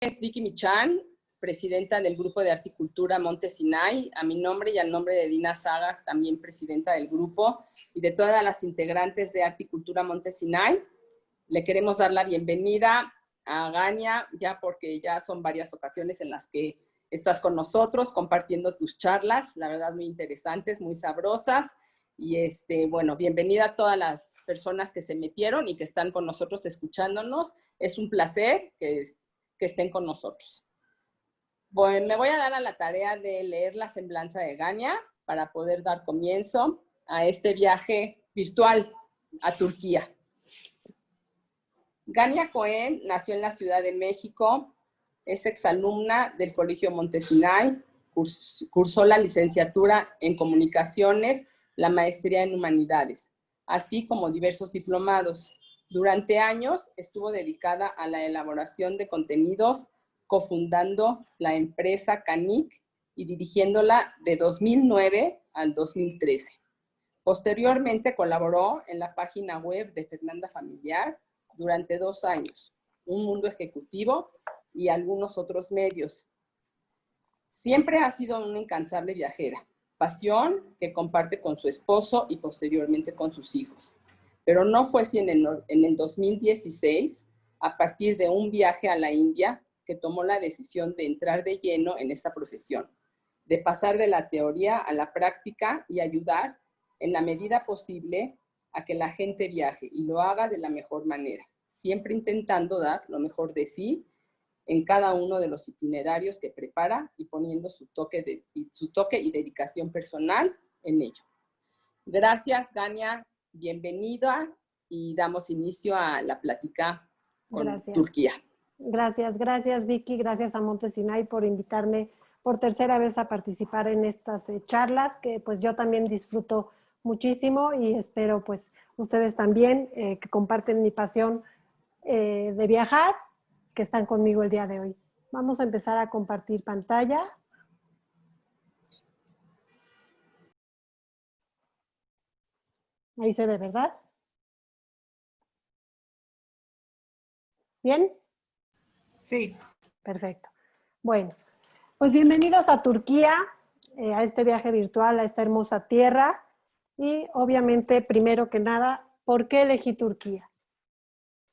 Es Vicky Michan, presidenta del Grupo de Articultura Monte Sinai. A mi nombre y al nombre de Dina Saga, también presidenta del grupo, y de todas las integrantes de Articultura Monte Sinai, le queremos dar la bienvenida a Gania, ya porque ya son varias ocasiones en las que estás con nosotros compartiendo tus charlas, la verdad muy interesantes, muy sabrosas. Y bueno, bienvenida a todas las personas que se metieron y que están con nosotros escuchándonos. Es un placer que estén con nosotros. Bueno, me voy a dar a la tarea de leer la semblanza de Gania para poder dar comienzo a este viaje virtual a Turquía. Gania Cohen nació en la Ciudad de México, es exalumna del Colegio Monte Sinai, cursó la licenciatura en Comunicaciones, la maestría en Humanidades, así como diversos diplomados. Durante años estuvo dedicada a la elaboración de contenidos, cofundando la empresa Canic y dirigiéndola de 2009 al 2013. Posteriormente colaboró en la página web de Fernanda Familiar durante 2 años, Un Mundo Ejecutivo y algunos otros medios. Siempre ha sido una incansable viajera, pasión que comparte con su esposo y posteriormente con sus hijos. Pero no fue sino en el 2016, a partir de un viaje a la India, que tomó la decisión de entrar de lleno en esta profesión, de pasar de la teoría a la práctica y ayudar en la medida posible a que la gente viaje y lo haga de la mejor manera, siempre intentando dar lo mejor de sí en cada uno de los itinerarios que prepara y poniendo su toque y dedicación personal en ello. Gracias, Gania, bienvenida y damos inicio a la plática con Turquía. Gracias Vicky, gracias a Monte Sinai por invitarme por tercera vez a participar en estas charlas, que pues yo también disfruto muchísimo y espero pues ustedes también que comparten mi pasión de viajar, que están conmigo el día de hoy. Vamos a empezar a compartir pantalla. Ahí se ve, ¿verdad? ¿Bien? Sí. Perfecto. Bueno, pues bienvenidos a Turquía, a este viaje virtual, a esta hermosa tierra. Y obviamente, primero que nada, ¿por qué elegí Turquía?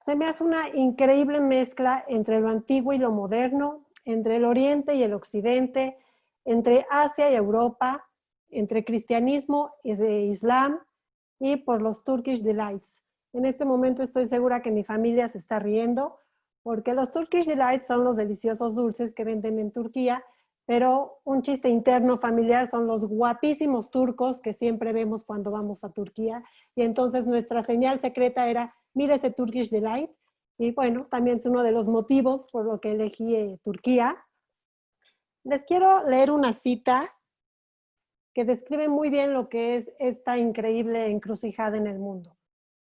Se me hace una increíble mezcla entre lo antiguo y lo moderno, entre el oriente y el occidente, entre Asia y Europa, entre cristianismo y islam, y por los Turkish Delights. En este momento estoy segura que mi familia se está riendo, porque los Turkish Delights son los deliciosos dulces que venden en Turquía, pero un chiste interno familiar son los guapísimos turcos que siempre vemos cuando vamos a Turquía, y entonces nuestra señal secreta era: mira ese Turkish Delight, y bueno, también es uno de los motivos por lo que elegí Turquía. Les quiero leer una cita que describe muy bien lo que es esta increíble encrucijada en el mundo.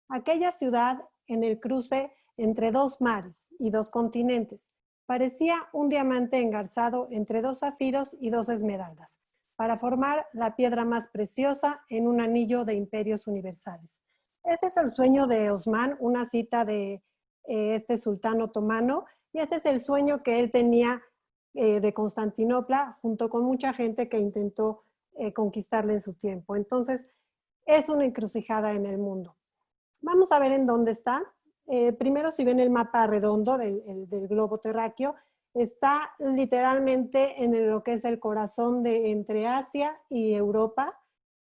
Aquella ciudad en el cruce entre 2 mares y 2 continentes parecía un diamante engarzado entre 2 zafiros y 2 esmeraldas, para formar la piedra más preciosa en un anillo de imperios universales. Este es el sueño de Osman, una cita de este sultán otomano, y este es el sueño que él tenía de Constantinopla, junto con mucha gente que intentó conquistarle en su tiempo. Entonces, es una encrucijada en el mundo. Vamos a ver en dónde está. Primero, si ven el mapa redondo del globo terráqueo, está literalmente en lo que es el corazón de entre Asia y Europa.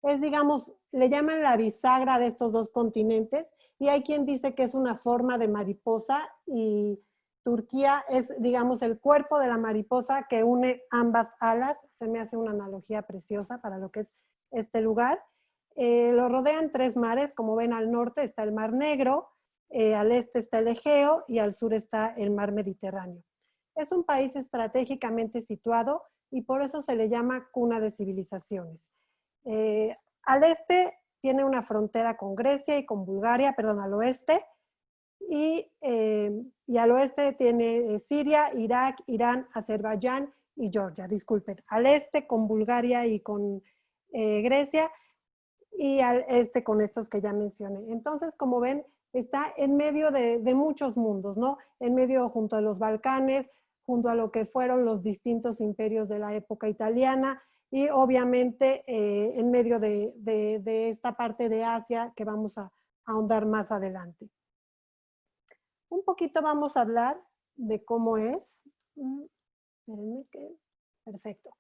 Es, digamos, le llaman la bisagra de estos 2 continentes, y hay quien dice que es una forma de mariposa, y Turquía es, digamos, el cuerpo de la mariposa que une ambas alas. Se me hace una analogía preciosa para lo que es este lugar. Lo rodean 3 mares, como ven. Al norte está el Mar Negro, al este está el Egeo y al sur está el Mar Mediterráneo. Es un país estratégicamente situado y por eso se le llama cuna de civilizaciones. Al este tiene una frontera con Grecia y con Bulgaria, perdón, al oeste, y al oeste tiene Siria, Irak, Irán, Azerbaiyán y Georgia, disculpen. Al este con Bulgaria y con Grecia, y al este con estos que ya mencioné. Entonces, como ven, está en medio de muchos mundos, ¿no? En medio, junto a los Balcanes, junto a lo que fueron los distintos imperios de la época italiana y obviamente en medio de esta parte de Asia que vamos a ahondar más adelante. Un poquito vamos a hablar de cómo es. Espérenme que... Perfecto.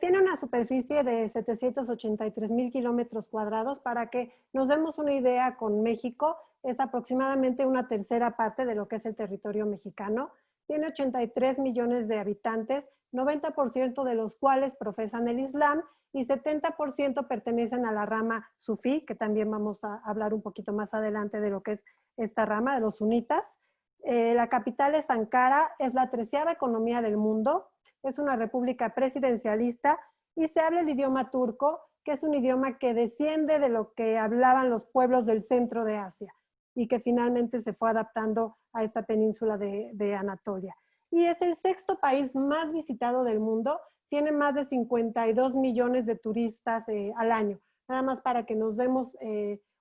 Tiene una superficie de 783,000 kilómetros cuadrados. Para que nos demos una idea, con México es aproximadamente una tercera parte de lo que es el territorio mexicano. Tiene 83 millones de habitantes, 90% de los cuales profesan el Islam y 70% pertenecen a la rama sufí, que también vamos a hablar un poquito más adelante de lo que es esta rama de los sunitas. La capital es Ankara, es la 13ª economía del mundo. Es una república presidencialista y se habla el idioma turco, que es un idioma que desciende de lo que hablaban los pueblos del centro de Asia y que finalmente se fue adaptando a esta península de Anatolia. Y es el 6º país más visitado del mundo, tiene más de 52 millones de turistas al año, nada más para que nos demos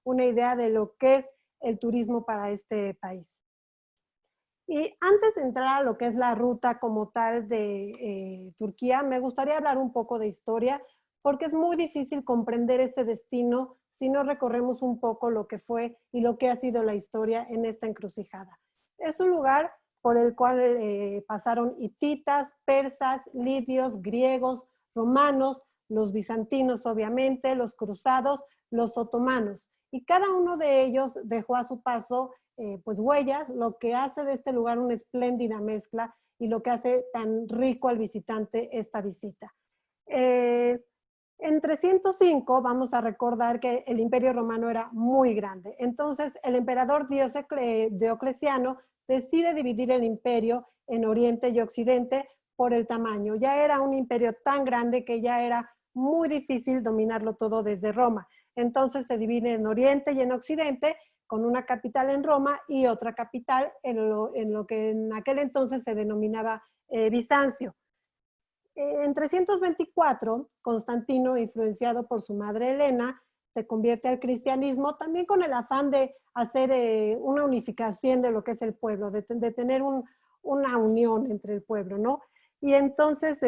una idea de lo que es el turismo para este país. Y antes de entrar a lo que es la ruta como tal de Turquía, me gustaría hablar un poco de historia, porque es muy difícil comprender este destino si no recorremos un poco lo que fue y lo que ha sido la historia en esta encrucijada. Es un lugar por el cual pasaron hititas, persas, lidios, griegos, romanos, los bizantinos obviamente, los cruzados, los otomanos. Y cada uno de ellos dejó a su paso pues huellas, lo que hace de este lugar una espléndida mezcla y lo que hace tan rico al visitante esta visita. En 305 vamos a recordar que el Imperio Romano era muy grande. Entonces el emperador Diocleciano decide dividir el imperio en Oriente y Occidente por el tamaño. Ya era un imperio tan grande que ya era muy difícil dominarlo todo desde Roma. Entonces se divide en Oriente y en Occidente, con una capital en Roma y otra capital en lo que en aquel entonces se denominaba Bizancio. En 324, Constantino, influenciado por su madre Helena, se convierte al cristianismo, también con el afán de hacer una unificación de lo que es el pueblo, de tener una unión entre el pueblo, ¿no? Y entonces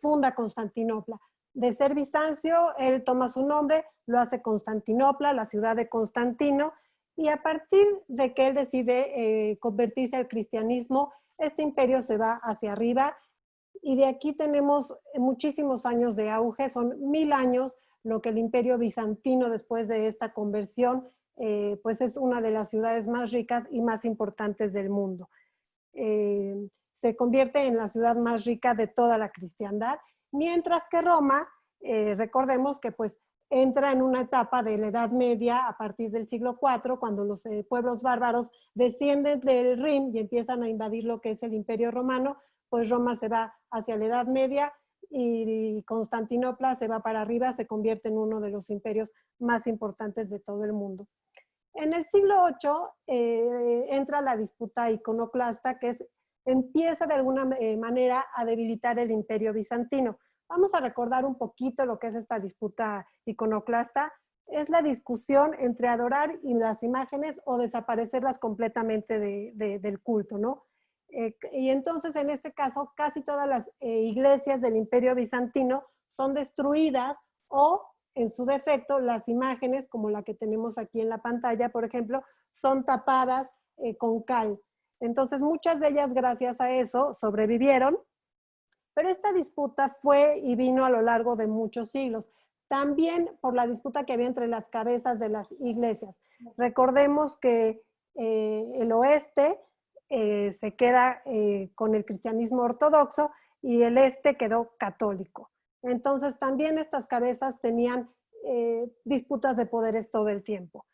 funda Constantinopla. De ser Bizancio, él toma su nombre, lo hace Constantinopla, la ciudad de Constantino, y a partir de que él decide convertirse al cristianismo, este imperio se va hacia arriba, y de aquí tenemos muchísimos años de auge, son 1000 años, lo que el imperio bizantino después de esta conversión, pues es una de las ciudades más ricas y más importantes del mundo. Se convierte en la ciudad más rica de toda la cristiandad, mientras que Roma, recordemos que pues entra en una etapa de la Edad Media a partir del siglo IV, cuando los pueblos bárbaros descienden del Rin y empiezan a invadir lo que es el Imperio Romano, pues Roma se va hacia la Edad Media y Constantinopla se va para arriba, se convierte en uno de los imperios más importantes de todo el mundo. En el siglo VIII entra la disputa iconoclasta, que empieza de alguna manera a debilitar el imperio bizantino. Vamos a recordar un poquito lo que es esta disputa iconoclasta. Es la discusión entre adorar y las imágenes o desaparecerlas completamente del culto, ¿no? Y entonces en este caso casi todas las iglesias del imperio bizantino son destruidas o en su defecto las imágenes como la que tenemos aquí en la pantalla, por ejemplo, son tapadas con cal. Entonces muchas de ellas gracias a eso sobrevivieron, pero esta disputa fue y vino a lo largo de muchos siglos. También por la disputa que había entre las cabezas de las iglesias. Recordemos que el oeste se queda con el cristianismo ortodoxo y el este quedó católico. Entonces también estas cabezas tenían disputas de poderes todo el tiempo.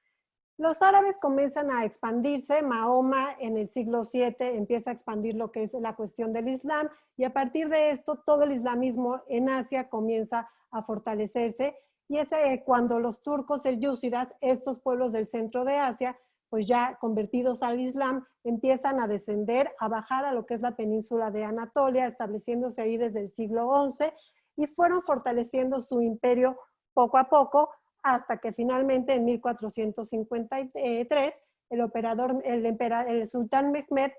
Los árabes comienzan a expandirse, Mahoma en el siglo VII empieza a expandir lo que es la cuestión del Islam y a partir de esto todo el islamismo en Asia comienza a fortalecerse y es cuando los turcos selyúcidas, estos pueblos del centro de Asia, pues ya convertidos al Islam, empiezan a descender, a bajar a lo que es la península de Anatolia, estableciéndose ahí desde el siglo XI y fueron fortaleciendo su imperio poco a poco, hasta que finalmente en 1453 el sultán Mehmed,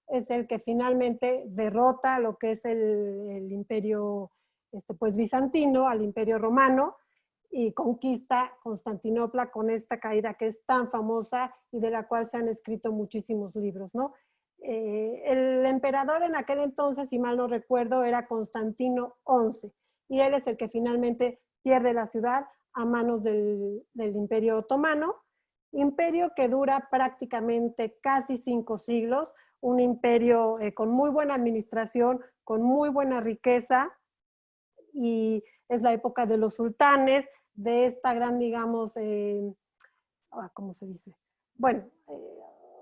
es el que finalmente derrota lo que es el imperio pues, bizantino, al imperio romano, y conquista Constantinopla con esta caída que es tan famosa y de la cual se han escrito muchísimos libros, ¿no? El emperador en aquel entonces, si mal no recuerdo, era Constantino XI, y él es el que finalmente pierde la ciudad a manos del Imperio Otomano, imperio que dura prácticamente casi 5 siglos, un imperio con muy buena administración, con muy buena riqueza, y es la época de los sultanes, de esta gran, digamos, ¿cómo se dice? Bueno,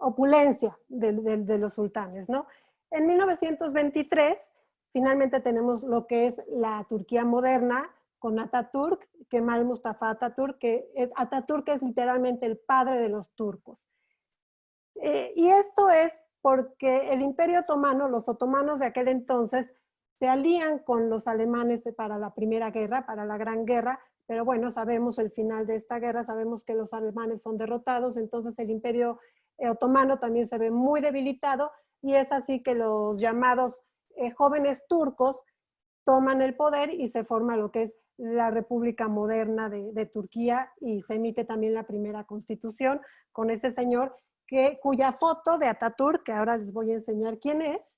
opulencia de los sultanes, ¿no? En 1923, finalmente tenemos lo que es la Turquía moderna, con Atatürk, Kemal Mustafa Atatürk, que Atatürk es literalmente el padre de los turcos. Y esto es porque el Imperio Otomano, los otomanos de aquel entonces, se alían con los alemanes para la Primera Guerra, para la Gran Guerra, pero bueno, sabemos el final de esta guerra, sabemos que los alemanes son derrotados, entonces el Imperio Otomano también se ve muy debilitado, y es así que los llamados jóvenes turcos toman el poder y se forma lo que es la República Moderna de Turquía, y se emite también la primera constitución con este señor cuya foto de Atatürk, que ahora les voy a enseñar quién es.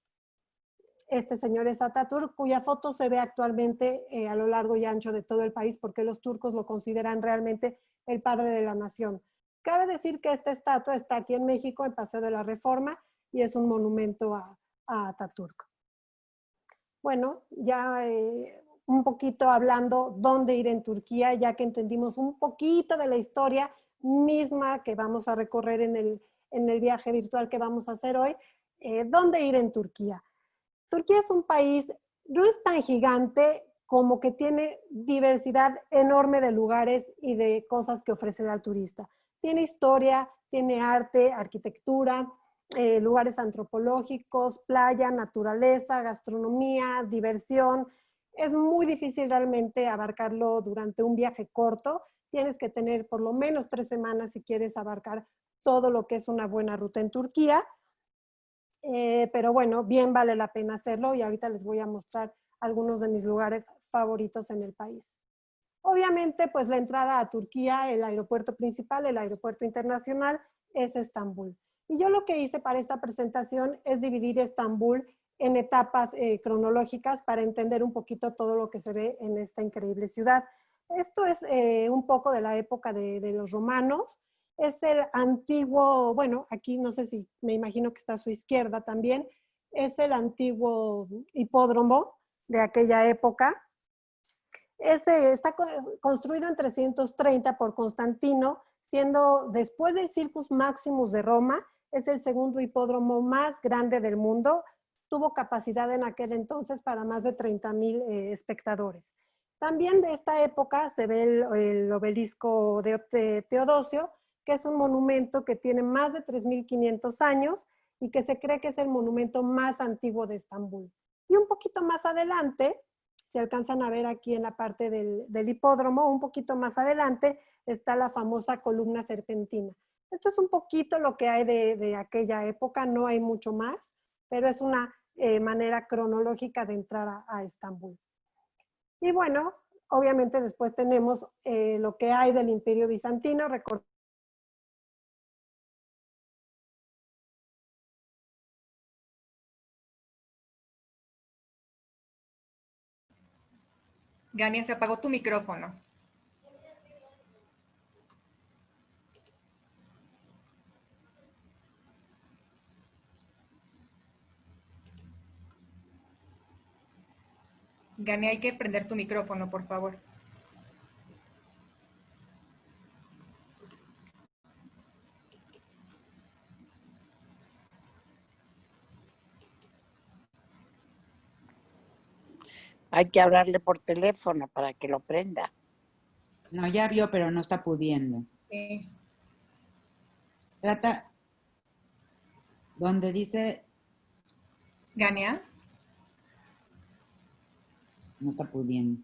Este señor es Atatürk, cuya foto se ve actualmente a lo largo y ancho de todo el país, porque los turcos lo consideran realmente el padre de la nación. Cabe decir que esta estatua está aquí en México, en Paseo de la Reforma, y es un monumento a Atatürk. Bueno, ya un poquito hablando dónde ir en Turquía, ya que entendimos un poquito de la historia misma que vamos a recorrer en el viaje virtual que vamos a hacer hoy. ¿Dónde ir en Turquía? Turquía es un país, no es tan gigante, como que tiene diversidad enorme de lugares y de cosas que ofrecer al turista. Tiene historia, tiene arte, arquitectura, lugares antropológicos, playa, naturaleza, gastronomía, diversión. Es muy difícil realmente abarcarlo durante un viaje corto. Tienes que tener por lo menos 3 semanas si quieres abarcar todo lo que es una buena ruta en Turquía. Pero bueno, bien vale la pena hacerlo, y ahorita les voy a mostrar algunos de mis lugares favoritos en el país. Obviamente, pues la entrada a Turquía, el aeropuerto principal, el aeropuerto internacional, es Estambul. Y yo lo que hice para esta presentación es dividir Estambul en etapas cronológicas para entender un poquito todo lo que se ve en esta increíble ciudad. Esto es un poco de la época de los romanos. Es el antiguo, bueno, aquí no sé si, me imagino que está a su izquierda también, es el antiguo hipódromo de aquella época. Está construido en 330 por Constantino, siendo después del Circus Maximus de Roma, es el segundo hipódromo más grande del mundo. Tuvo capacidad en aquel entonces para más de 30,000 espectadores. También de esta época se ve el obelisco de Teodosio, que es un monumento que tiene más de 3,500 años y que se cree que es el monumento más antiguo de Estambul. Y un poquito más adelante, se alcanzan a ver aquí en la parte del hipódromo, un poquito más adelante está la famosa columna serpentina. Esto es un poquito lo que hay de aquella época, no hay mucho más, pero es una manera cronológica de entrar a Estambul. Y bueno, obviamente después tenemos lo que hay del Imperio Bizantino. Gania, se apagó tu micrófono. Gania, hay que prender tu micrófono, por favor. Hay que hablarle por teléfono para que lo prenda. No, ya vio, pero no está pudiendo. Sí. Trata donde dice... Gania. No está pudiendo.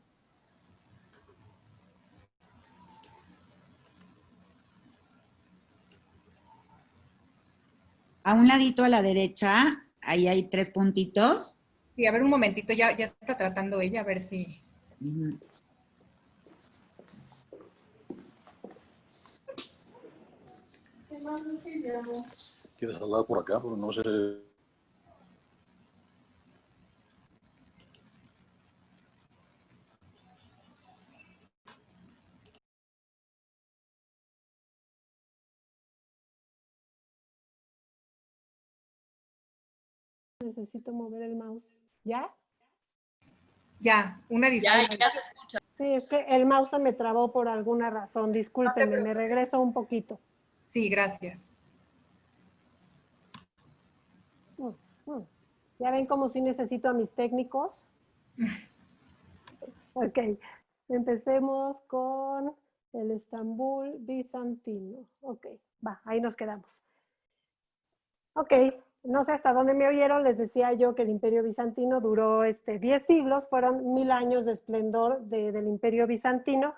A un ladito a la derecha ahí hay 3 puntitos. Sí, a ver un momentito, ya está tratando ella, a ver si... Ujú. ¿Quieres hablar por acá? Pero no sé. Necesito mover el mouse. ¿Ya? Ya, una disculpa. Ya se escucha. Sí, es que el mouse se me trabó por alguna razón. Discúlpenme, me regreso un poquito. Sí, gracias. ¿Ya ven cómo sí necesito a mis técnicos? Ok, empecemos con el Estambul bizantino. Ok, va, ahí nos quedamos. Ok, no sé hasta dónde me oyeron, les decía yo que el Imperio Bizantino duró 10 siglos, fueron 1000 años de esplendor del Imperio Bizantino,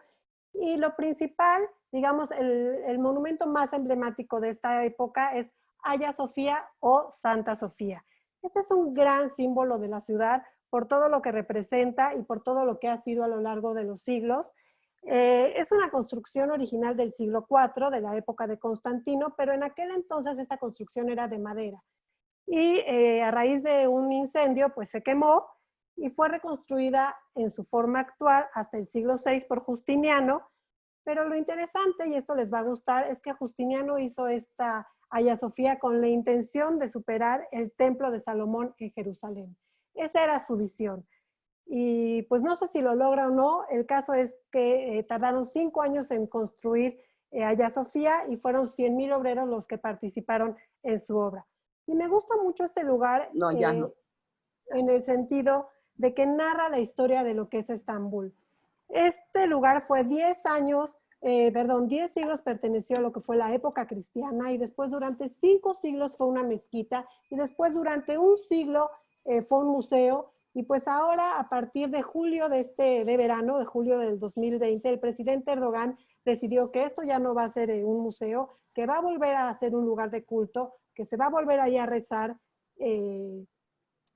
y lo principal, digamos, el monumento más emblemático de esta época es Hagia Sofía o Santa Sofía. Este es un gran símbolo de la ciudad por todo lo que representa y por todo lo que ha sido a lo largo de los siglos. Es una construcción original del siglo IV, de la época de Constantino, pero en aquel entonces esta construcción era de madera. Y a raíz de un incendio, pues se quemó y fue reconstruida en su forma actual hasta el siglo VI por Justiniano. Pero lo interesante, y esto les va a gustar, es que Justiniano hizo esta Hagia Sofía con la intención de superar el templo de Salomón en Jerusalén. Esa era su visión. Y pues no sé si lo logra o no, el caso es que tardaron 5 años en construir Hagia Sofía y fueron 100,000 obreros los que participaron en su obra. Y me gusta mucho este lugar No, ya no. en el sentido de que narra la historia de lo que es Estambul. Este lugar fue 10 siglos perteneció a lo que fue la época cristiana, y después durante 5 siglos fue una mezquita, y después durante un siglo fue un museo. Y pues ahora, a partir de julio de verano, de julio del 2020, el presidente Erdogan decidió que esto ya no va a ser un museo, que va a volver a ser un lugar de culto, que se va a volver ahí a rezar,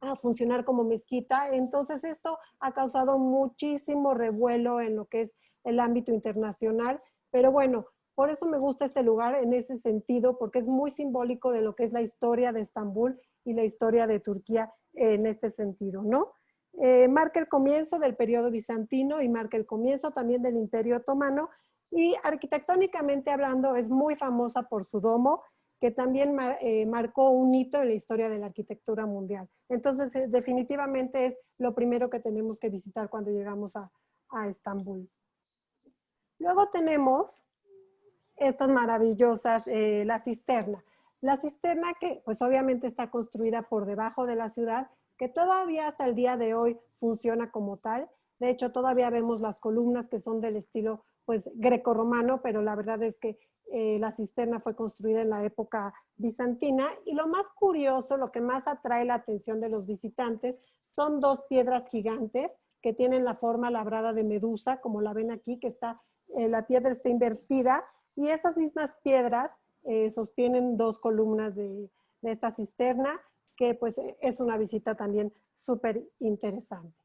a funcionar como mezquita. Entonces esto ha causado muchísimo revuelo en lo que es el ámbito internacional, pero bueno, por eso me gusta este lugar en ese sentido, porque es muy simbólico de lo que es la historia de Estambul y la historia de Turquía en este sentido, ¿no? Marca el comienzo del periodo bizantino y marca el comienzo también del Imperio Otomano, y arquitectónicamente hablando es muy famosa por su domo, que también marcó un hito en la historia de la arquitectura mundial. Entonces, definitivamente es lo primero que tenemos que visitar cuando llegamos a Estambul. Luego tenemos estas maravillosas, la cisterna. La cisterna que pues obviamente está construida por debajo de la ciudad, que todavía hasta el día de hoy funciona como tal. De hecho, todavía vemos las columnas que son del estilo pues grecorromano, pero la verdad es que la cisterna fue construida en la época bizantina. Y lo más curioso, lo que más atrae la atención de los visitantes, son 2 piedras gigantes que tienen la forma labrada de medusa, como la ven aquí, que está, la piedra está invertida, y esas mismas piedras sostienen 2 columnas de esta cisterna, que pues es una visita también súper interesante.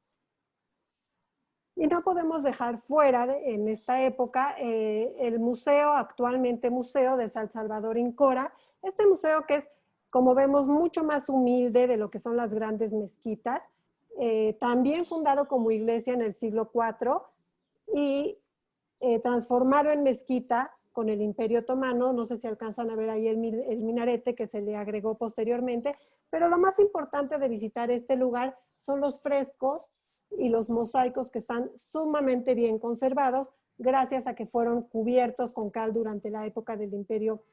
Y no podemos dejar fuera en esta época el museo, actualmente museo de San Salvador Incora. Este museo, que es, como vemos, mucho más humilde de lo que son las grandes mezquitas, también fundado como iglesia en el siglo IV y transformado en mezquita con el Imperio Otomano. No sé si alcanzan a ver ahí el minarete que se le agregó posteriormente, pero lo más importante de visitar este lugar son los frescos y los mosaicos, que están sumamente bien conservados gracias a que fueron cubiertos con cal durante la época del Imperio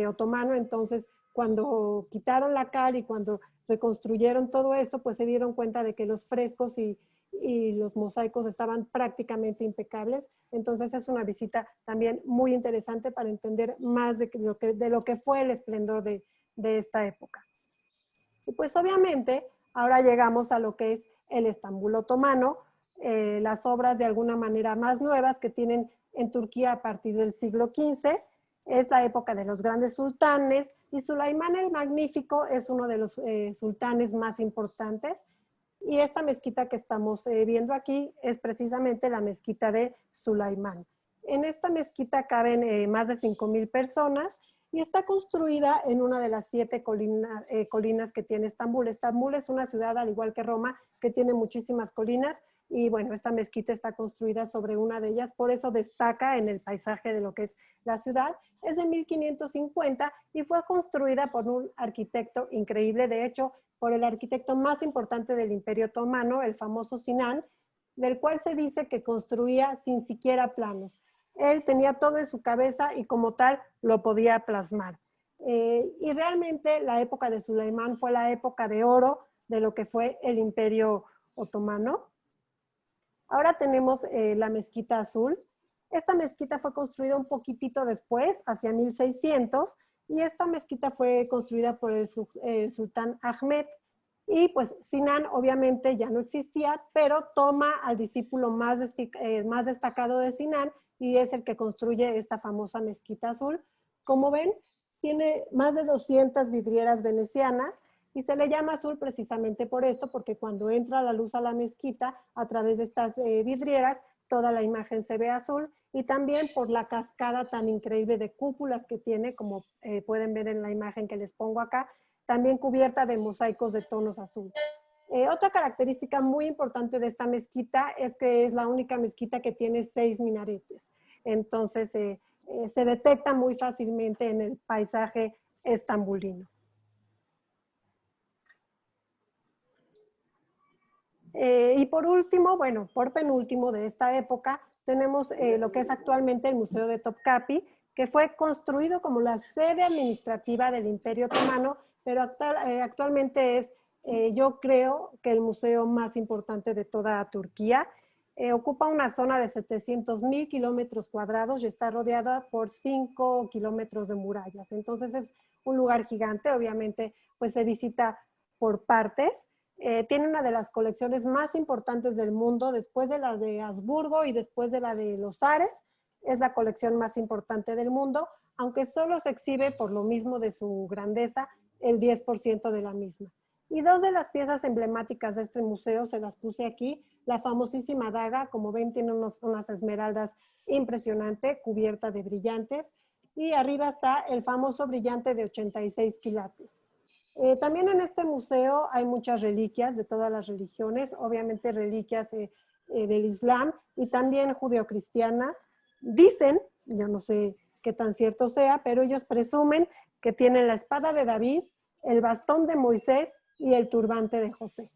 Otomano. Entonces, cuando quitaron la cal y cuando reconstruyeron todo esto, pues se dieron cuenta de que los frescos y los mosaicos estaban prácticamente impecables. Entonces es una visita también muy interesante para entender más de lo que fue el esplendor de esta época. Y pues obviamente ahora llegamos a lo que es el Estambul otomano, las obras de alguna manera más nuevas que tienen en Turquía a partir del siglo XV. Es la época de los grandes sultanes y Sulaimán el Magnífico es uno de los sultanes más importantes. Y esta mezquita que estamos viendo aquí es precisamente la mezquita de Sulaimán. En esta mezquita caben más de 5,000 personas y está construida en una de las 7 colinas que tiene Estambul. Estambul es una ciudad, al igual que Roma, que tiene muchísimas colinas y bueno, esta mezquita está construida sobre una de ellas, por eso destaca en el paisaje de lo que es la ciudad. Es de 1550 y fue construida por un arquitecto increíble, de hecho, por el arquitecto más importante del Imperio Otomano, el famoso Sinan, del cual se dice que construía sin siquiera planos. Él tenía todo en su cabeza y como tal lo podía plasmar. Y realmente la época de Sulaimán fue la época de oro de lo que fue el Imperio Otomano. Ahora tenemos la Mezquita Azul. Esta mezquita fue construida un poquitito después, hacia 1600, y esta mezquita fue construida por el sultán Ahmed. Y pues Sinan obviamente ya no existía, pero toma al discípulo más destacado de Sinan y es el que construye esta famosa Mezquita Azul. Como ven, tiene más de 200 vidrieras venecianas y se le llama azul precisamente por esto, porque cuando entra la luz a la mezquita, a través de estas vidrieras, toda la imagen se ve azul, y también por la cascada tan increíble de cúpulas que tiene, como pueden ver en la imagen que les pongo acá, también cubierta de mosaicos de tonos azul. Otra característica muy importante de esta mezquita es que es la única mezquita que tiene 6 minaretes. Entonces, se detecta muy fácilmente en el paisaje estambulino. Y por último, bueno, por penúltimo de esta época, tenemos lo que es actualmente el Museo de Topkapi, que fue construido como la sede administrativa del Imperio Otomano, pero actualmente es, yo creo, que el museo más importante de toda Turquía. Ocupa una zona de 700,000 kilómetros cuadrados y está rodeada por 5 kilómetros de murallas. Entonces es un lugar gigante, obviamente pues se visita por partes. Tiene una de las colecciones más importantes del mundo, después de la de Habsburgo y después de la de los zares. Es la colección más importante del mundo, aunque solo se exhibe, por lo mismo de su grandeza, el 10% de la misma. Y 2 de las piezas emblemáticas de este museo se las puse aquí. La famosísima daga, como ven, tiene unas esmeraldas impresionantes, cubierta de brillantes. Y arriba está el famoso brillante de 86 quilates. También en este museo hay muchas reliquias de todas las religiones, obviamente reliquias del Islam y también judeocristianas. Dicen, yo no sé qué tan cierto sea, pero ellos presumen que tienen la espada de David, el bastón de Moisés y el turbante de José.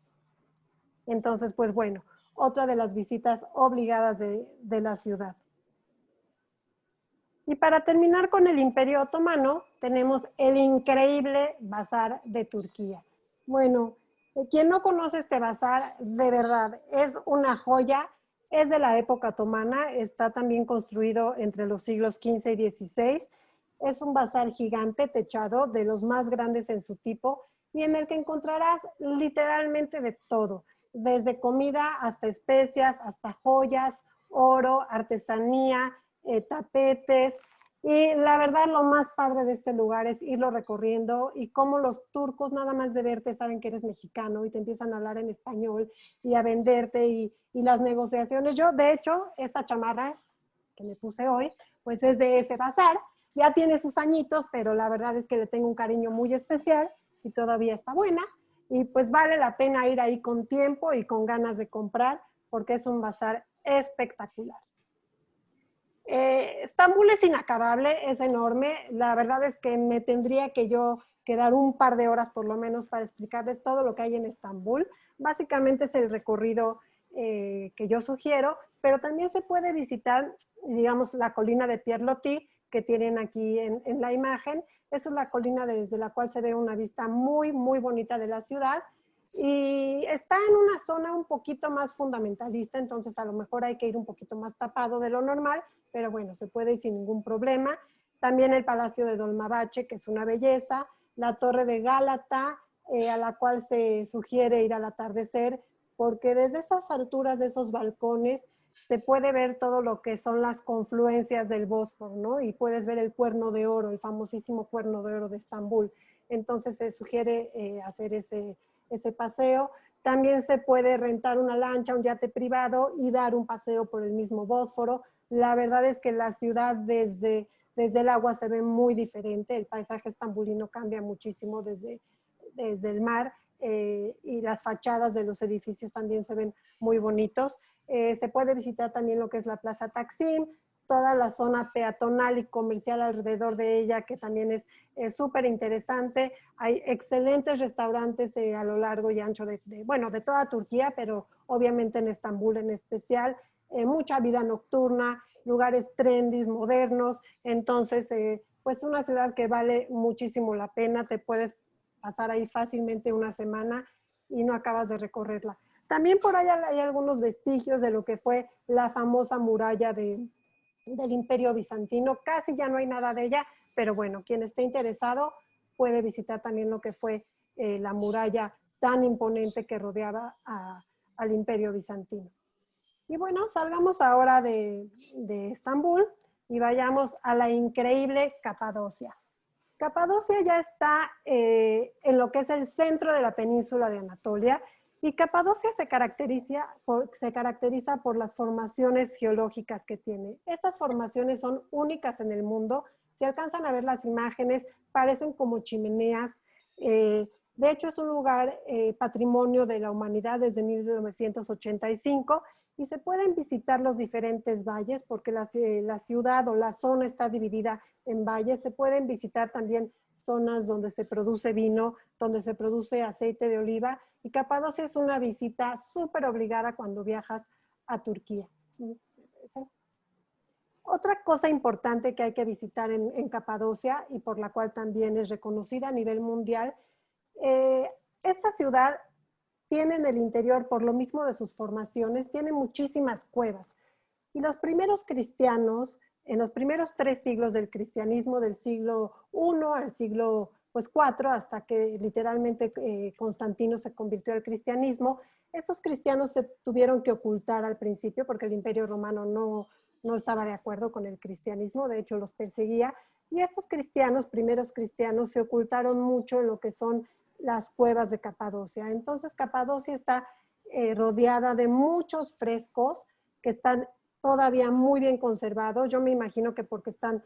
Entonces, pues bueno, otra de las visitas obligadas de la ciudad. Y para terminar con el Imperio Otomano, tenemos el increíble Bazar de Turquía. Bueno, quien no conoce este bazar, de verdad, es una joya. Es de la época otomana, está también construido entre los siglos XV y XVI. Es un bazar gigante, techado, de los más grandes en su tipo, y en el que encontrarás literalmente de todo, desde comida hasta especias, hasta joyas, oro, artesanía, tapetes. Y la verdad, lo más padre de este lugar es irlo recorriendo y cómo los turcos, nada más de verte, saben que eres mexicano y te empiezan a hablar en español y a venderte y las negociaciones. Yo, de hecho, esta chamarra que me puse hoy, pues es de ese bazar. Ya tiene sus añitos, pero la verdad es que le tengo un cariño muy especial y todavía está buena. Y pues vale la pena ir ahí con tiempo y con ganas de comprar porque es un bazar espectacular. Estambul es inacabable, es enorme. La verdad es que me tendría que yo quedar un par de horas por lo menos para explicarles todo lo que hay en Estambul. Básicamente es el recorrido que yo sugiero, pero también se puede visitar, digamos, la colina de Pierre Loti, que tienen aquí en la imagen. Esa es la colina desde la cual se ve una vista muy, muy bonita de la ciudad. Y está en una zona un poquito más fundamentalista, entonces a lo mejor hay que ir un poquito más tapado de lo normal, pero bueno, se puede ir sin ningún problema. También el Palacio de Dolmabahce, que es una belleza, la Torre de Gálata, a la cual se sugiere ir al atardecer, porque desde esas alturas de esos balcones se puede ver todo lo que son las confluencias del Bósforo, ¿no? Y puedes ver el Cuerno de Oro, el famosísimo Cuerno de Oro de Estambul. Entonces se sugiere hacer ese paseo. También se puede rentar una lancha, un yate privado y dar un paseo por el mismo Bósforo. La verdad es que la ciudad desde el agua se ve muy diferente. El paisaje estambulino cambia muchísimo desde el mar y las fachadas de los edificios también se ven muy bonitos. Se puede visitar también lo que es la Plaza Taksim, toda la zona peatonal y comercial alrededor de ella, que también es súper interesante. Hay excelentes restaurantes a lo largo y ancho de toda Turquía, pero obviamente en Estambul en especial. Mucha vida nocturna, lugares trendy, modernos. Entonces, pues una ciudad que vale muchísimo la pena. Te puedes pasar ahí fácilmente una semana y no acabas de recorrerla. También por allá hay algunos vestigios de lo que fue la famosa muralla del Imperio Bizantino. Casi ya no hay nada de ella, pero bueno, quien esté interesado puede visitar también lo que fue la muralla tan imponente que rodeaba al Imperio Bizantino. Y bueno, salgamos ahora de Estambul y vayamos a la increíble Capadocia. Capadocia ya está en lo que es el centro de la península de Anatolia, y Capadocia se caracteriza por las formaciones geológicas que tiene. Estas formaciones son únicas en el mundo. Si alcanzan a ver las imágenes, parecen como chimeneas. De hecho, es un lugar patrimonio de la humanidad desde 1985 y se pueden visitar los diferentes valles porque la ciudad o la zona está dividida en valles. Se pueden visitar también zonas donde se produce vino, donde se produce aceite de oliva, y Capadocia es una visita súper obligada cuando viajas a Turquía. Otra cosa importante que hay que visitar en Capadocia y por la cual también es reconocida a nivel mundial, esta ciudad tiene en el interior, por lo mismo de sus formaciones, tiene muchísimas cuevas. Y los primeros cristianos, en los primeros 3 siglos del cristianismo, del siglo I al siglo IV, hasta que literalmente Constantino se convirtió al cristianismo, estos cristianos se tuvieron que ocultar al principio porque el Imperio Romano no estaba de acuerdo con el cristianismo, de hecho los perseguía, y estos cristianos, primeros cristianos, se ocultaron mucho en lo que son las cuevas de Capadocia. Entonces Capadocia está rodeada de muchos frescos que están todavía muy bien conservados. Yo me imagino que porque están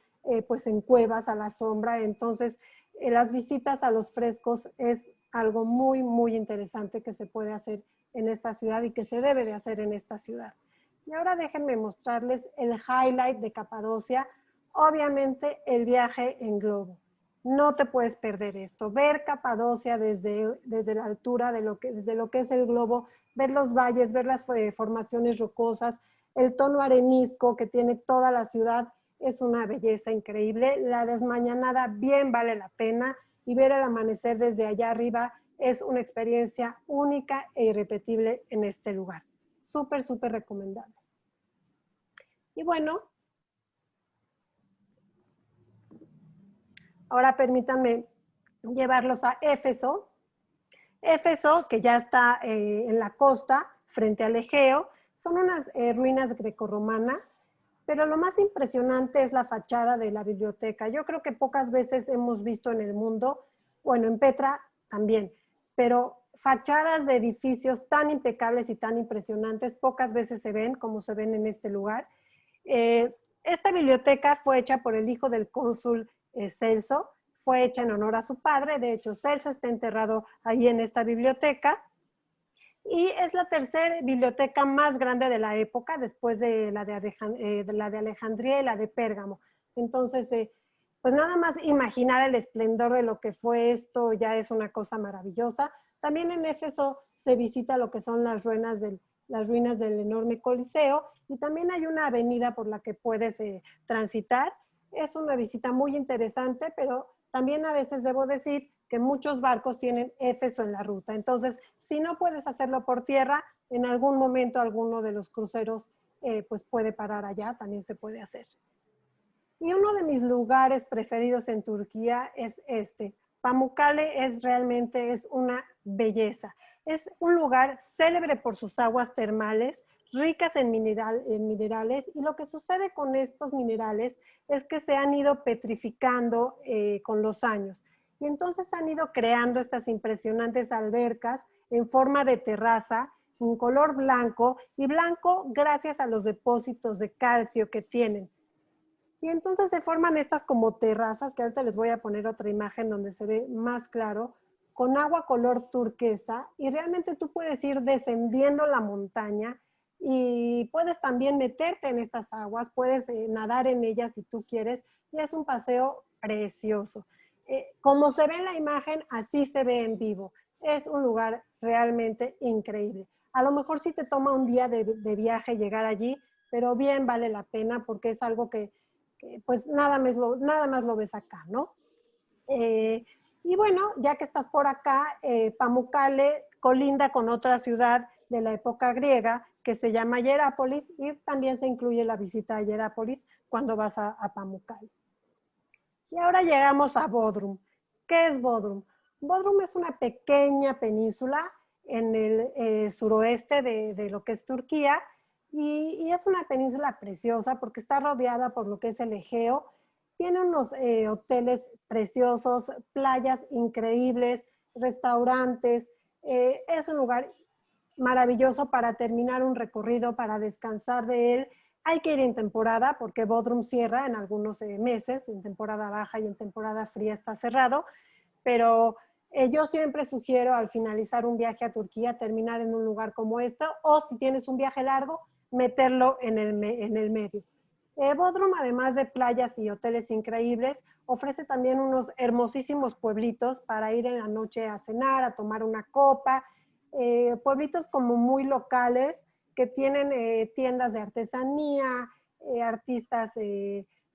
pues en cuevas a la sombra. Entonces las visitas a los frescos es algo muy, muy interesante que se puede hacer en esta ciudad y que se debe de hacer en esta ciudad. Y ahora déjenme mostrarles el highlight de Capadocia. Obviamente el viaje en globo. No te puedes perder esto. Ver Capadocia desde la altura desde lo que es el globo, ver los valles, ver las formaciones rocosas, el tono arenisco que tiene toda la ciudad, es una belleza increíble. La desmañanada bien vale la pena y ver el amanecer desde allá arriba es una experiencia única e irrepetible en este lugar. Súper, súper recomendable. Y bueno, ahora permítanme llevarlos a Éfeso. Éfeso, que ya está en la costa, frente al Egeo, son unas ruinas grecorromanas, pero lo más impresionante es la fachada de la biblioteca. Yo creo que pocas veces hemos visto en el mundo, bueno, en Petra también, pero fachadas de edificios tan impecables y tan impresionantes, pocas veces se ven como se ven en este lugar. Esta biblioteca fue hecha por el hijo del cónsul Celso, fue hecha en honor a su padre. De hecho, Celso está enterrado ahí en esta biblioteca. Y es la tercera biblioteca más grande de la época, después de la de Alejandría y la de Pérgamo. Entonces, pues nada más imaginar el esplendor de lo que fue esto ya es una cosa maravillosa. También en Éfeso se visita lo que son las ruinas del enorme Coliseo, y también hay una avenida por la que puedes transitar. Es una visita muy interesante, pero también a veces debo decir que muchos barcos tienen Éfeso en la ruta. Entonces, si no puedes hacerlo por tierra, en algún momento alguno de los cruceros pues puede parar allá, también se puede hacer. Y uno de mis lugares preferidos en Turquía es este. Pamukkale realmente es una belleza. Es un lugar célebre por sus aguas termales, ricas en minerales, y lo que sucede con estos minerales es que se han ido petrificando con los años. Y entonces han ido creando estas impresionantes albercas en forma de terraza, en color blanco, y blanco gracias a los depósitos de calcio que tienen. Y entonces se forman estas como terrazas, que ahorita les voy a poner otra imagen donde se ve más claro, con agua color turquesa, y realmente tú puedes ir descendiendo la montaña y puedes también meterte en estas aguas, puedes nadar en ellas si tú quieres, y es un paseo precioso. Como se ve en la imagen, así se ve en vivo. Es un lugar realmente increíble. A lo mejor sí te toma un día de viaje llegar allí, pero bien vale la pena porque es algo que pues nada más lo ves acá, ¿no? Y bueno, ya que estás por acá, Pamukkale colinda con otra ciudad de la época griega que se llama Hierápolis, y también se incluye la visita a Hierápolis cuando vas a Pamukkale. Y ahora llegamos a Bodrum. ¿Qué es Bodrum? Bodrum es una pequeña península en el suroeste de lo que es Turquía, y es una península preciosa porque está rodeada por lo que es el Egeo. Tiene unos hoteles preciosos, playas increíbles, restaurantes. Es un lugar maravilloso para terminar un recorrido, para descansar de él. Hay que ir en temporada porque Bodrum cierra en algunos meses, en temporada baja y en temporada fría está cerrado, pero yo siempre sugiero al finalizar un viaje a Turquía terminar en un lugar como este, o si tienes un viaje largo, meterlo en el medio. Bodrum, además de playas y hoteles increíbles, ofrece también unos hermosísimos pueblitos para ir en la noche a cenar, a tomar una copa, pueblitos como muy locales que tienen tiendas de artesanía, artistas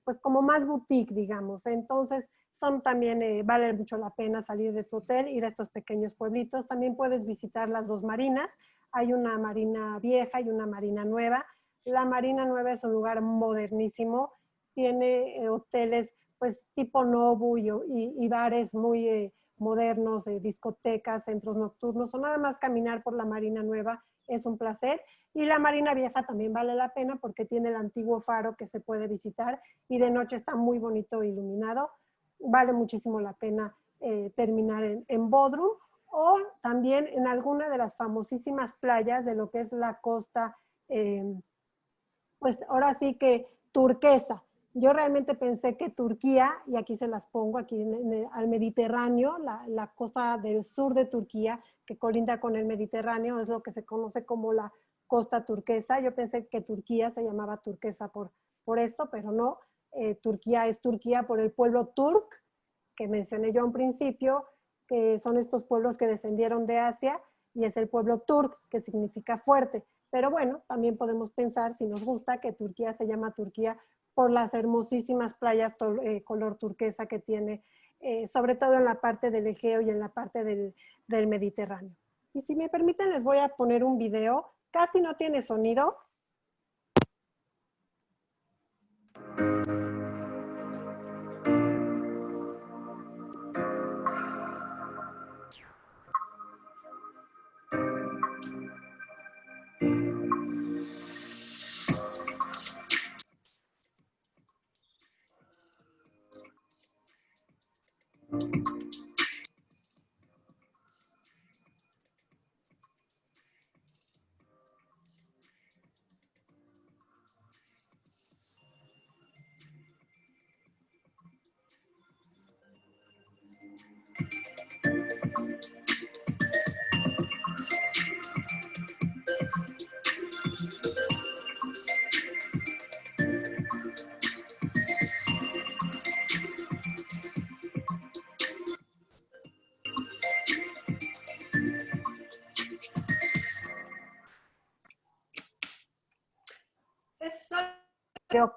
pues como más boutique, digamos. Entonces son también, vale mucho la pena salir de tu hotel, ir a estos pequeños pueblitos. También puedes visitar las dos marinas. Hay una marina vieja y una marina nueva. La marina nueva es un lugar modernísimo, tiene hoteles pues tipo Nobu y bares muy modernos, discotecas, centros nocturnos, o nada más caminar por la marina nueva es un placer. Y la marina vieja también vale la pena porque tiene el antiguo faro que se puede visitar y de noche está muy bonito iluminado. Vale muchísimo la pena terminar en Bodrum, o también en alguna de las famosísimas playas de lo que es la costa pues ahora sí que turquesa. Yo realmente pensé que Turquía, y aquí se las pongo, aquí al Mediterráneo, la costa del sur de Turquía, que colinda con el Mediterráneo, es lo que se conoce como la costa turquesa. Yo pensé que Turquía se llamaba turquesa por esto, pero no. Turquía es Turquía por el pueblo turc, que mencioné yo a un principio, que son estos pueblos que descendieron de Asia, y es el pueblo turc, que significa fuerte. Pero bueno, también podemos pensar, si nos gusta, que Turquía se llama Turquía por las hermosísimas playas color turquesa que tiene, sobre todo en la parte del Egeo y en la parte del Mediterráneo. Y si me permiten, les voy a poner un video. Casi no tiene sonido.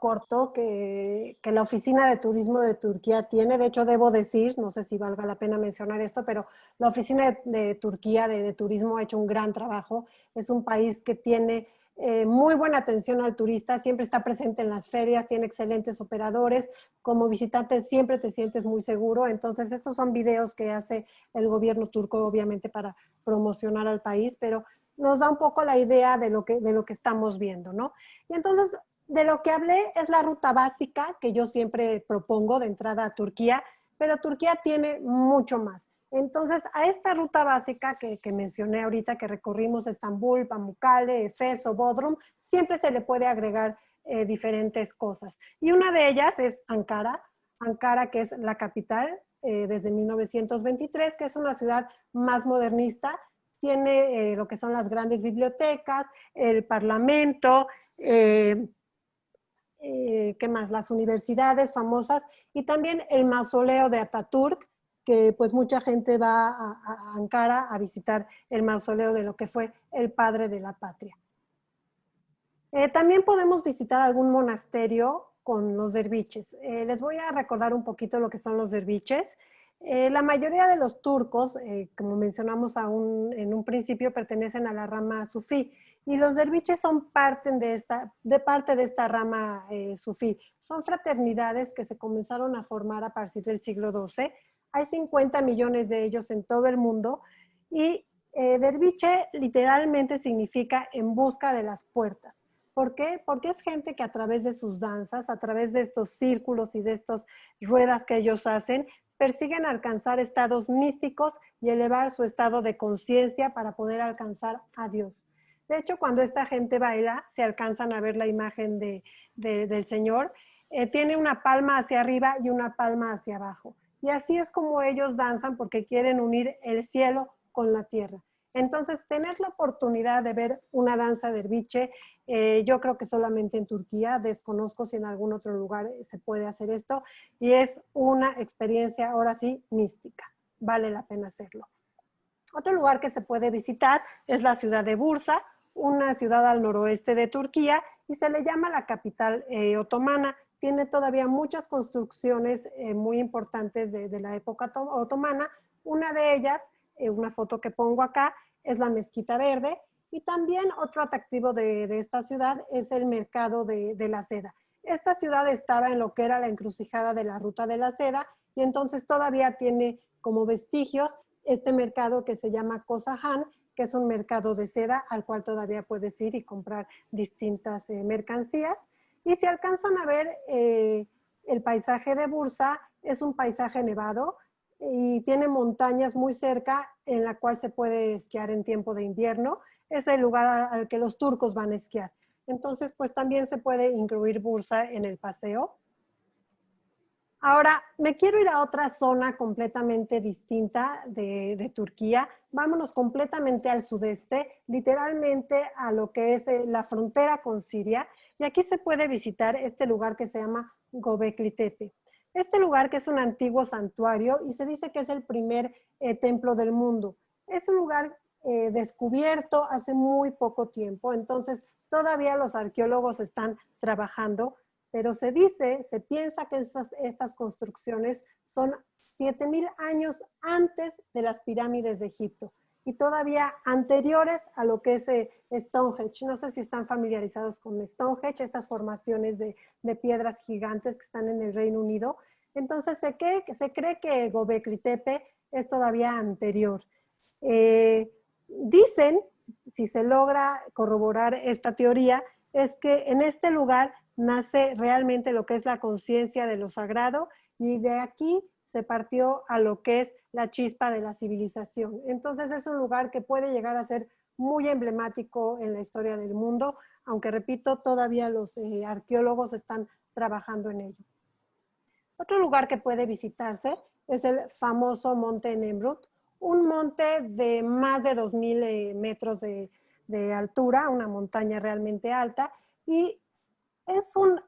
Corto que la Oficina de Turismo de Turquía tiene. De hecho, debo decir, no sé si valga la pena mencionar esto, pero la Oficina de Turquía de Turismo ha hecho un gran trabajo. Es un país que tiene muy buena atención al turista, siempre está presente en las ferias, tiene excelentes operadores. Como visitante siempre te sientes muy seguro. Entonces, estos son videos que hace el gobierno turco, obviamente, para promocionar al país, pero nos da un poco la idea de lo que estamos viendo, ¿no? Y entonces, de lo que hablé es la ruta básica que yo siempre propongo de entrada a Turquía, pero Turquía tiene mucho más. Entonces, a esta ruta básica que mencioné ahorita, que recorrimos Estambul, Pamukkale, Efeso, Bodrum, siempre se le puede agregar diferentes cosas. Y una de ellas es Ankara, Ankara que es la capital desde 1923, que es una ciudad más modernista, tiene lo que son las grandes bibliotecas, el parlamento, ¿qué más? Las universidades famosas y también el mausoleo de Atatürk, que pues mucha gente va a Ankara a visitar el mausoleo de lo que fue el padre de la patria. También podemos visitar algún monasterio con los derviches. Les voy a recordar un poquito lo que son los derviches. La mayoría de los turcos, como mencionamos en un principio, pertenecen a la rama sufí y los derviches son parte de esta rama sufí. Son fraternidades que se comenzaron a formar a partir del siglo XII. Hay 50 millones de ellos en todo el mundo y derviche literalmente significa en busca de las puertas. ¿Por qué? Porque es gente que a través de sus danzas, a través de estos círculos y de estas ruedas que ellos hacen, persiguen alcanzar estados místicos y elevar su estado de conciencia para poder alcanzar a Dios. De hecho, cuando esta gente baila, se alcanzan a ver la imagen del Señor, tiene una palma hacia arriba y una palma hacia abajo. Y así es como ellos danzan porque quieren unir el cielo con la tierra. Entonces, tener la oportunidad de ver una danza derviche, yo creo que solamente en Turquía, desconozco si en algún otro lugar se puede hacer esto, y es una experiencia, ahora sí, mística. Vale la pena hacerlo. Otro lugar que se puede visitar es la ciudad de Bursa, una ciudad al noroeste de Turquía, y se le llama la capital otomana. Tiene todavía muchas construcciones muy importantes de la época otomana. Una de ellas, una foto que pongo acá, es la Mezquita Verde. Y también otro atractivo de esta ciudad es el mercado de la seda. Esta ciudad estaba en lo que era la encrucijada de la ruta de la seda y entonces todavía tiene como vestigios este mercado que se llama Kosahan, que es un mercado de seda al cual todavía puedes ir y comprar distintas mercancías. Y si alcanzan a ver el paisaje de Bursa, es un paisaje nevado y tiene montañas muy cerca en la cual se puede esquiar en tiempo de invierno. Es el lugar al que los turcos van a esquiar. Entonces, pues también se puede incluir Bursa en el paseo. Ahora, me quiero ir a otra zona completamente distinta de Turquía. Vámonos completamente al sudeste, literalmente a lo que es la frontera con Siria. Y aquí se puede visitar este lugar que se llama Göbekli Tepe. Este lugar que es un antiguo santuario y se dice que es el primer templo del mundo. Es un lugar descubierto hace muy poco tiempo, entonces todavía los arqueólogos están trabajando, pero se piensa que estas construcciones son 7,000 años antes de las pirámides de Egipto y todavía anteriores a lo que es Stonehenge. No sé si están familiarizados con Stonehenge, estas formaciones de piedras gigantes que están en el Reino Unido. Entonces se cree que Göbekli Tepe es todavía anterior. Dicen, si se logra corroborar esta teoría, es que en este lugar nace realmente lo que es la conciencia de lo sagrado y de aquí se partió a lo que es la chispa de la civilización. Entonces es un lugar que puede llegar a ser muy emblemático en la historia del mundo, aunque repito, todavía los arqueólogos están trabajando en ello. Otro lugar que puede visitarse es el famoso Monte Nemrut, un monte de más de 2,000 metros de altura, una montaña realmente alta, y es un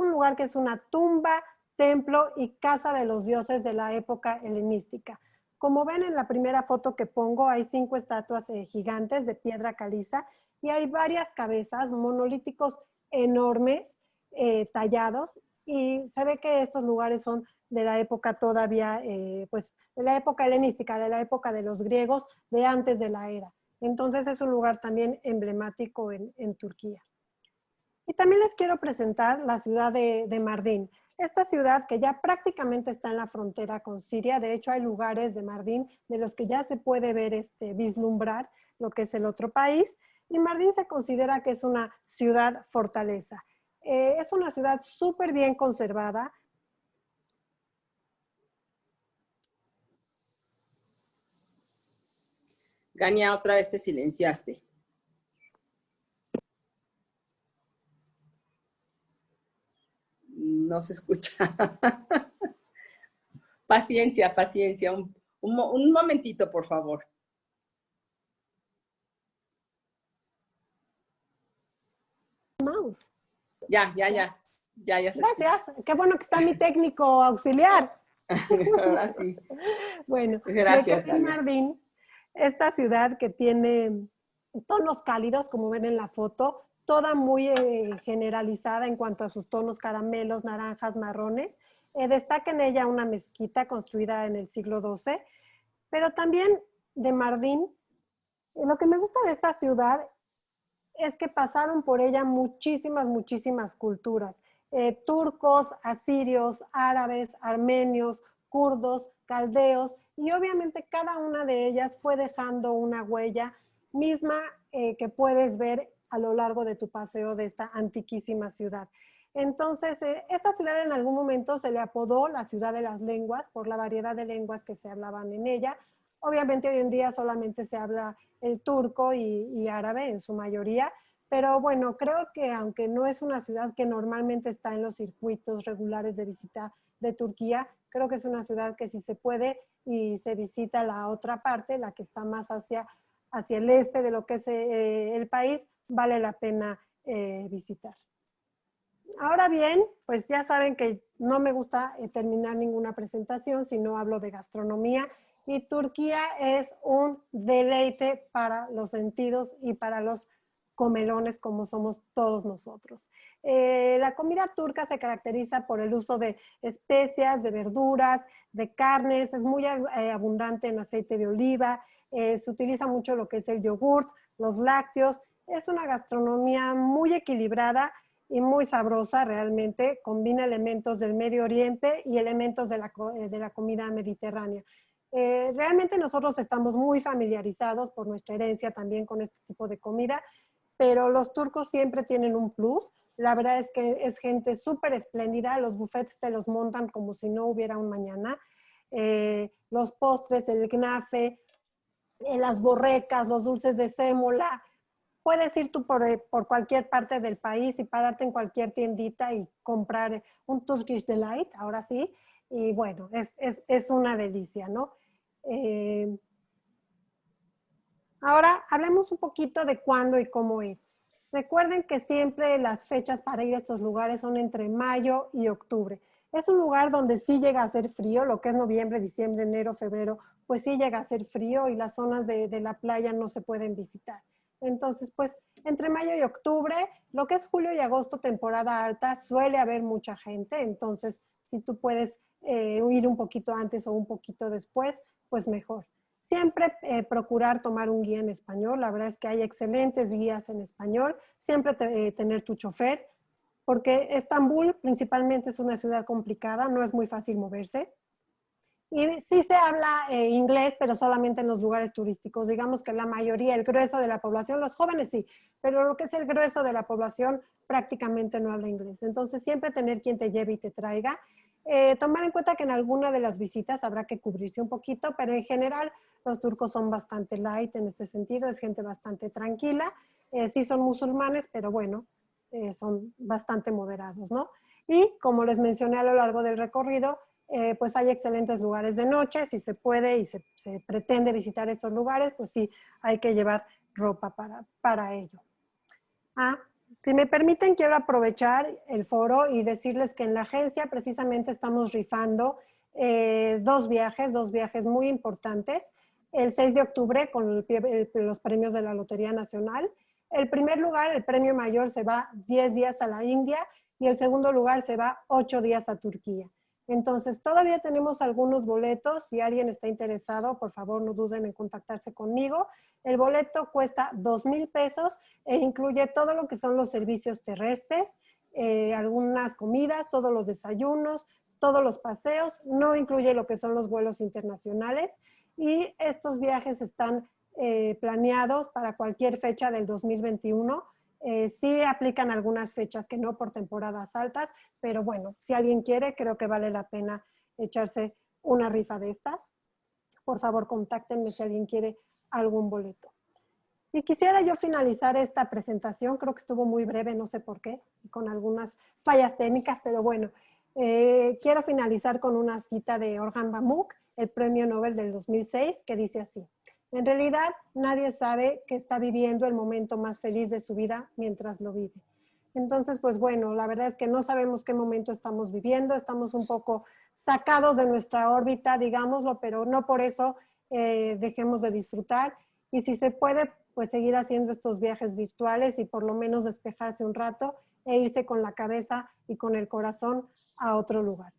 lugar que es una tumba, templo y casa de los dioses de la época helenística. Como ven en la primera foto que pongo, hay 5 estatuas gigantes de piedra caliza y hay varias cabezas, monolíticos enormes, tallados, y se ve que estos lugares son de la época todavía, pues de la época helenística, de la época de los griegos, de antes de la era. Entonces es un lugar también emblemático en Turquía. Y también les quiero presentar la ciudad de Mardin. Esta ciudad que ya prácticamente está en la frontera con Siria, de hecho hay lugares de Mardin de los que ya se puede ver, vislumbrar lo que es el otro país. Y Mardin se considera que es una ciudad fortaleza. Es una ciudad súper bien conservada. Gania, otra vez te silenciaste. No se escucha. Paciencia, paciencia. Un momentito, por favor. Mouse. Ya. Gracias. Qué bueno que está mi técnico auxiliar. Ahora sí. Bueno, Gracias, me quedé en Mardin, esta ciudad que tiene tonos cálidos, como ven en la foto, toda muy generalizada en cuanto a sus tonos caramelos, naranjas, marrones. Destaca en ella una mezquita construida en el siglo XII, pero también de Mardin. Lo que me gusta de esta ciudad es que pasaron por ella muchísimas culturas. Turcos, asirios, árabes, armenios, kurdos, caldeos, y obviamente cada una de ellas fue dejando una huella misma que puedes ver a lo largo de tu paseo de esta antiquísima ciudad. Entonces, esta ciudad en algún momento se le apodó la ciudad de las lenguas por la variedad de lenguas que se hablaban en ella. Obviamente hoy en día solamente se habla el turco y árabe en su mayoría, pero bueno, creo que aunque no es una ciudad que normalmente está en los circuitos regulares de visita de Turquía, creo que es una ciudad que si se puede y se visita la otra parte, la que está más hacia el este de lo que es el país, vale la pena visitar. Ahora bien, pues ya saben que no me gusta terminar ninguna presentación si no hablo de gastronomía, y Turquía es un deleite para los sentidos y para los comelones como somos todos nosotros. La comida turca se caracteriza por el uso de especias, de verduras, de carnes, es muy abundante en aceite de oliva, se utiliza mucho lo que es el yogurt, los lácteos. Es una gastronomía muy equilibrada y muy sabrosa realmente, combina elementos del Medio Oriente y elementos de la comida mediterránea. Realmente nosotros estamos muy familiarizados por nuestra herencia también con este tipo de comida, pero los turcos siempre tienen un plus. La verdad es que es gente súper espléndida, los buffets te los montan como si no hubiera un mañana. Los postres, el knafe, las borrecas, los dulces de sémola. Puedes ir tú por cualquier parte del país y pararte en cualquier tiendita y comprar un Turkish Delight, ahora sí, y bueno, es una delicia, ¿no? Ahora hablemos un poquito de cuándo y cómo ir. Recuerden que siempre las fechas para ir a estos lugares son entre mayo y octubre. Es un lugar donde sí llega a hacer frío, lo que es noviembre, diciembre, enero, febrero, pues sí llega a ser frío y las zonas de la playa no se pueden visitar. Entonces, pues, entre mayo y octubre, lo que es julio y agosto, temporada alta, suele haber mucha gente. Entonces, si tú puedes ir un poquito antes o un poquito después, pues mejor. Siempre procurar tomar un guía en español. La verdad es que hay excelentes guías en español. Siempre tener tu chofer, porque Estambul principalmente es una ciudad complicada, no es muy fácil moverse. Y sí se habla inglés, pero solamente en los lugares turísticos. Digamos que la mayoría, el grueso de la población, los jóvenes sí, pero lo que es el grueso de la población prácticamente no habla inglés. Entonces, siempre tener quien te lleve y te traiga. Tomar en cuenta que en alguna de las visitas habrá que cubrirse un poquito, pero en general los turcos son bastante light en este sentido, es gente bastante tranquila. Sí son musulmanes, pero bueno, son bastante moderados, ¿no? Y como les mencioné a lo largo del recorrido, pues hay excelentes lugares de noche, si se puede y se pretende visitar estos lugares, pues sí, hay que llevar ropa para ello. Si me permiten, quiero aprovechar el foro y decirles que en la agencia precisamente estamos rifando dos viajes muy importantes. El 6 de octubre con los premios de la Lotería Nacional. El primer lugar, el premio mayor, se va 10 días a la India y el segundo lugar se va 8 días a Turquía. Entonces, todavía tenemos algunos boletos. Si alguien está interesado, por favor, no duden en contactarse conmigo. El boleto cuesta 2,000 pesos e incluye todo lo que son los servicios terrestres, algunas comidas, todos los desayunos, todos los paseos. No incluye lo que son los vuelos internacionales. Y estos viajes están planeados para cualquier fecha del 2021. Sí aplican algunas fechas que no por temporadas altas, pero bueno, si alguien quiere, creo que vale la pena echarse una rifa de estas. Por favor, contáctenme si alguien quiere algún boleto. Y quisiera yo finalizar esta presentación, creo que estuvo muy breve, no sé por qué, con algunas fallas técnicas, pero bueno, quiero finalizar con una cita de Orhan Pamuk, el premio Nobel del 2006, que dice así: en realidad, nadie sabe que está viviendo el momento más feliz de su vida mientras lo vive. Entonces, pues bueno, la verdad es que no sabemos qué momento estamos viviendo, estamos un poco sacados de nuestra órbita, digámoslo, pero no por eso dejemos de disfrutar. Y si se puede, pues seguir haciendo estos viajes virtuales y por lo menos despejarse un rato e irse con la cabeza y con el corazón a otro lugar.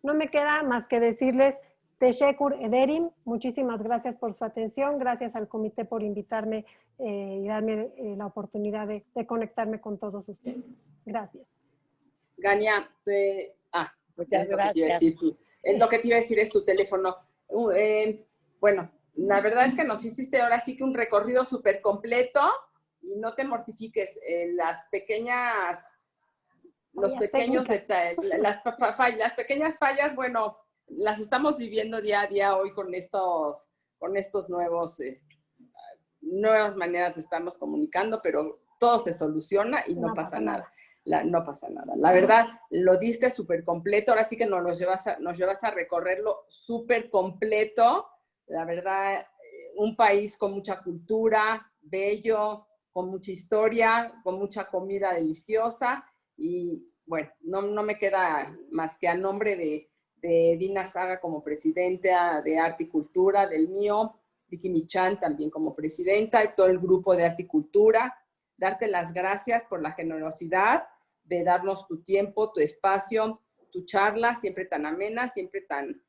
No me queda más que decirles Teşekkür ederim, muchísimas gracias por su atención, gracias al comité por invitarme y darme la oportunidad de conectarme con todos ustedes. Gracias. Gania, Muchas es lo que te iba a gracias. decir tú. Es lo que te iba a decir, es tu teléfono. Bueno, la verdad es que nos hiciste ahora sí que un recorrido súper completo y no te mortifiques. Las pequeñas fallas, bueno, las estamos viviendo día a día hoy con estos nuevas maneras de estarnos comunicando, pero todo se soluciona y no pasa nada. No pasa nada. La verdad, lo diste súper completo. Ahora sí que nos llevas a recorrerlo súper completo. La verdad, un país con mucha cultura, bello, con mucha historia, con mucha comida deliciosa. Y bueno, no me queda más que a nombre de Dina Saga como presidenta de Arte y Cultura, del mío, Vicky Michan también como presidenta, y todo el grupo de Arte y Cultura, darte las gracias por la generosidad de darnos tu tiempo, tu espacio, tu charla, siempre tan amena, siempre tan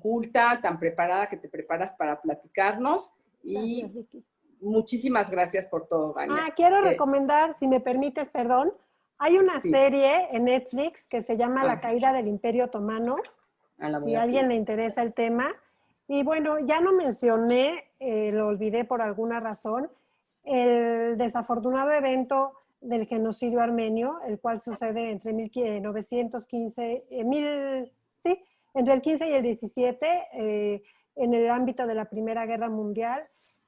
culta, tan preparada, que te preparas para platicarnos. Y gracias, Vicky. Muchísimas gracias por todo, Gania. Quiero recomendar, si me permites, perdón, hay una Sí. serie en Netflix que se llama La caída del Imperio Otomano, si a alguien le interesa el tema. Y bueno, ya no mencioné, lo olvidé por alguna razón, el desafortunado evento del genocidio armenio, el cual sucede entre 1915, entre el 15 y el 17, en el ámbito de la Primera Guerra Mundial,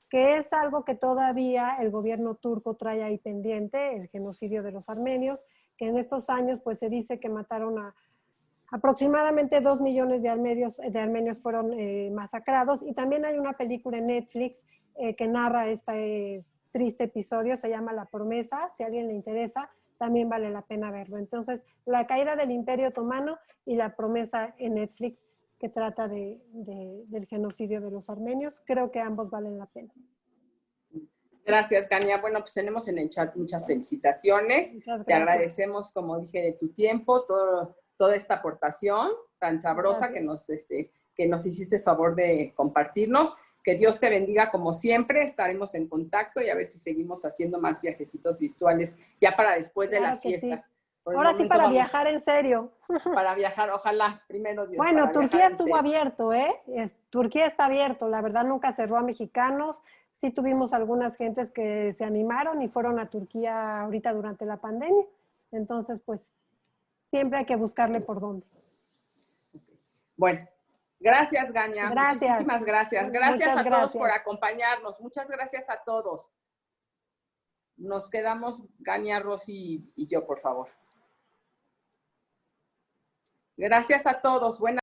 que es algo que todavía el gobierno turco trae ahí pendiente, el genocidio de los armenios, que en estos años pues se dice que mataron a aproximadamente 2 millones de armenios fueron masacrados. Y también hay una película en Netflix que narra este triste episodio, se llama La Promesa. Si a alguien le interesa, también vale la pena verlo. Entonces, La caída del Imperio Otomano y La Promesa en Netflix, que trata del genocidio de los armenios. Creo que ambos valen la pena. Gracias, Gania. Bueno, pues tenemos en el chat muchas felicitaciones. Te agradecemos, como dije, de tu tiempo, toda esta aportación tan sabrosa que nos hiciste favor de compartirnos. Que Dios te bendiga como siempre. Estaremos en contacto y a ver si seguimos haciendo más viajecitos virtuales ya para después de las fiestas. Sí. Ahora sí para viajar en serio. Para viajar, ojalá, primero Dios. Bueno, Turquía estuvo abierto, Turquía está abierto, la verdad nunca cerró a mexicanos. Sí tuvimos algunas gentes que se animaron y fueron a Turquía ahorita durante la pandemia. Entonces, pues, siempre hay que buscarle por dónde. Bueno, gracias, Gania. Gracias. Muchísimas gracias. Gracias a todos por acompañarnos. Muchas gracias a todos. Nos quedamos, Gania, Rosy y yo, por favor. Gracias a todos. Buenas